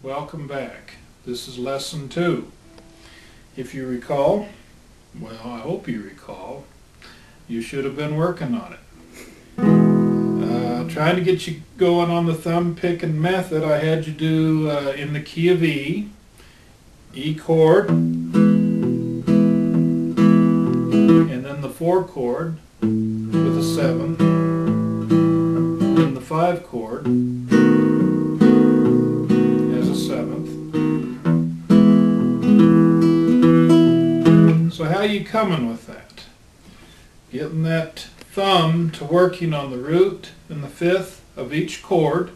welcome back. This is lesson 2. If you recall, well, I hope you recall, you should have been working on it. Trying to get you going on the thumb picking method, I had you do in the key of E, E chord, and then the 4 chord with a 7, then the 5 chord as a 7th. So how are you coming with that? Getting that thumb to working on the root and the 5th of each chord,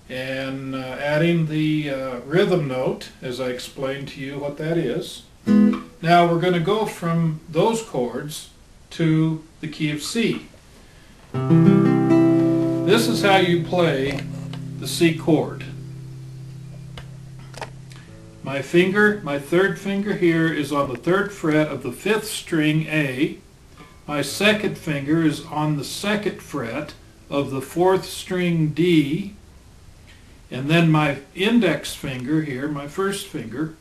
and adding the rhythm note, as I explained to you what that is. Now we're going to go from those chords to the key of C. This is how you play the C chord. My finger, my 3rd finger here, is on the 3rd fret of the 5th string A. My 2nd finger is on the 2nd fret of the 4th string D. And then my index finger here, my 1st finger,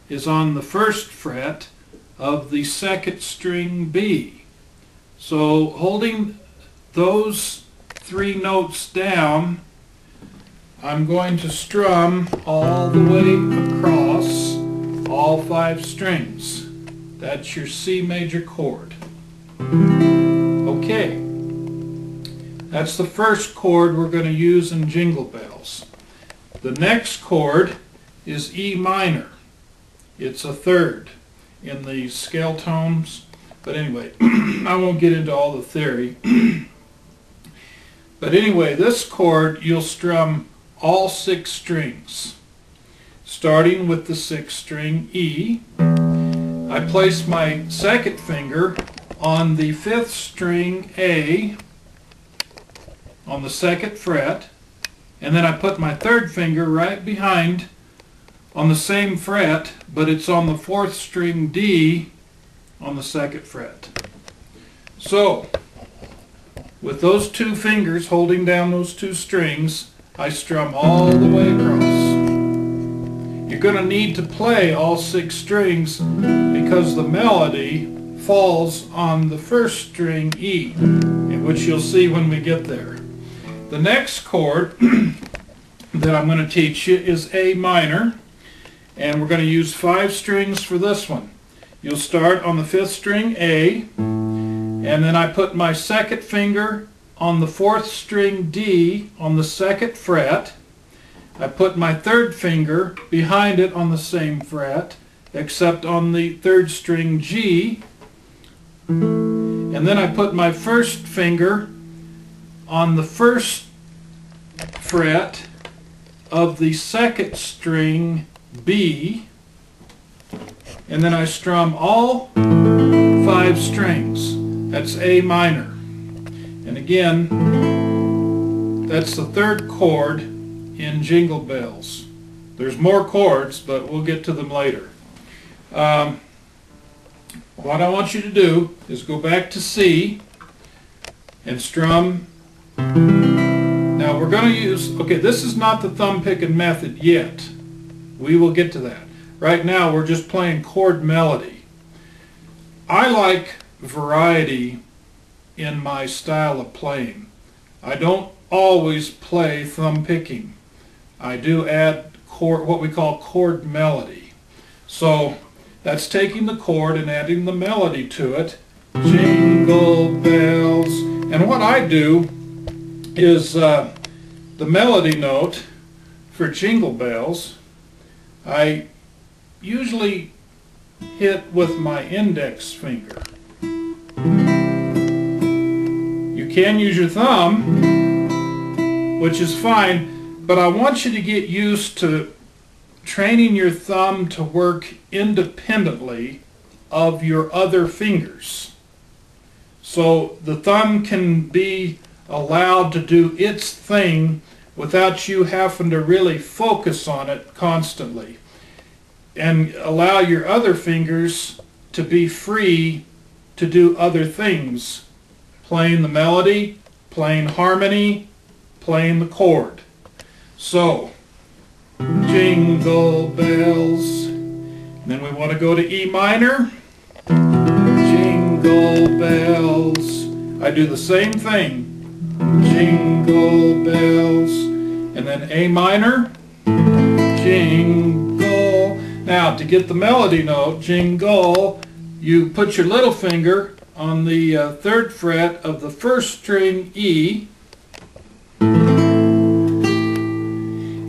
is on the 1st fret of the 2nd string B. So holding those 3 notes down, I'm going to strum all the way across all 5 strings. That's your C major chord. Okay, that's the first chord we're going to use in Jingle Bells. The next chord is E minor. It's a 3rd in the scale tones, but anyway, I won't get into all the theory. But anyway, this chord you'll strum all 6 strings, starting with the 6th string E. I place my 2nd finger on the 5th string A on the 2nd fret, and then I put my 3rd finger right behind on the same fret, but it's on the 4th string D on the 2nd fret. So with those 2 fingers holding down those 2 strings, I strum all the way across. You're going to need to play all 6 strings because the melody falls on the 1st string E, which you'll see when we get there. The next chord that I'm going to teach you is A minor, and we're going to use 5 strings for this one. You'll start on the 5th string A, and then I put my 2nd finger on the 4th string D on the 2nd fret. I put my 3rd finger behind it on the same fret, except on the 3rd string G. And then I put my 1st finger on the 1st fret of the 2nd string B, and then I strum all 5 strings. That's A minor. And again, that's the 3rd chord in Jingle Bells. There's more chords, but we'll get to them later. What I want you to do is go back to C and strum. Now we're going to use, okay, this is not the thumb picking method yet. We will get to that. Right now we're just playing chord melody. I like variety in my style of playing. I don't always play thumb picking. I do add chord, what we call chord melody. So that's taking the chord and adding the melody to it. Jingle bells. And what I do is the melody note for Jingle Bells, I usually hit with my index finger. You can use your thumb, which is fine, but I want you to get used to training your thumb to work independently of your other fingers. So the thumb can be allowed to do its thing without you having to really focus on it constantly, and allow your other fingers to be free to do other things, playing the melody, playing harmony, playing the chord. So jingle bells. Then we want to go to E minor, jingle bells. I do the same thing, jingle bells. And then A minor, jingle. Now to get the melody note, jingle, you put your little finger on the 3rd fret of the 1st string E,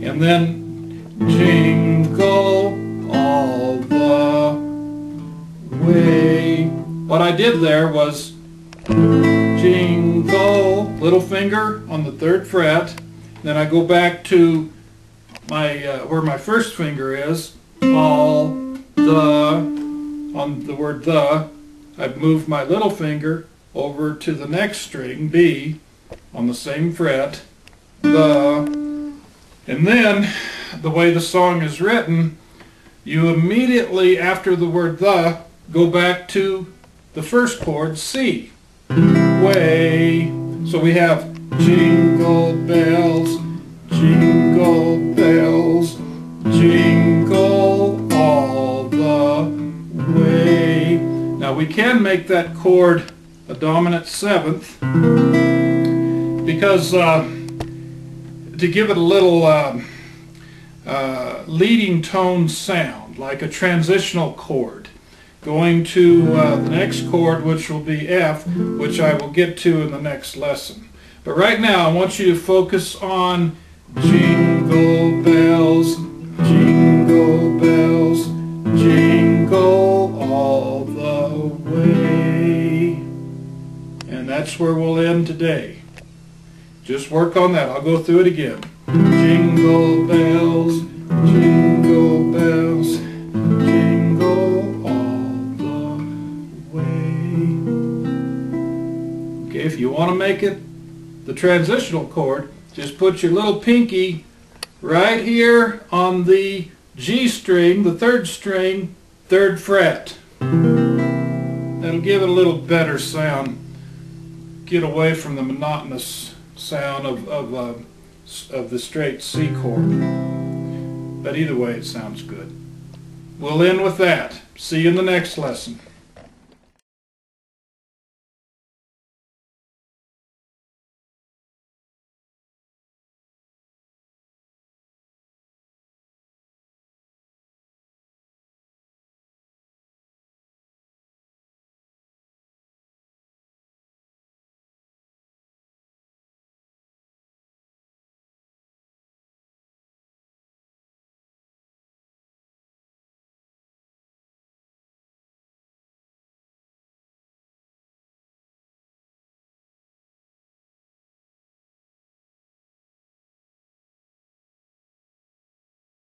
and then jingle all the way. What I did there was jingle, little finger on the 3rd fret, then I go back to my where my 1st finger is, all the, on the word the, I've moved my little finger over to the next string, B, on the same fret, the, and then the way the song is written, you immediately after the word the go back to the 1st chord, C, way. So we have jingle bells, jingle bells, jingle all the way. Now we can make that chord a dominant 7th because to give it a little leading tone sound, like a transitional chord, going to the next chord, which will be F, which I will get to in the next lesson. But right now I want you to focus on jingle bells, jingle bells, jingle all the way. And that's where we'll end today. Just work on that. I'll go through it again. Jingle bells, jingle bells, jingle all the way. Okay, if you want to make it the transitional chord, just put your little pinky right here on the G string, the 3rd string, 3rd fret. That'll give it a little better sound. Get away from the monotonous sound of the straight C chord. But either way, it sounds good. We'll end with that. See you in the next lesson.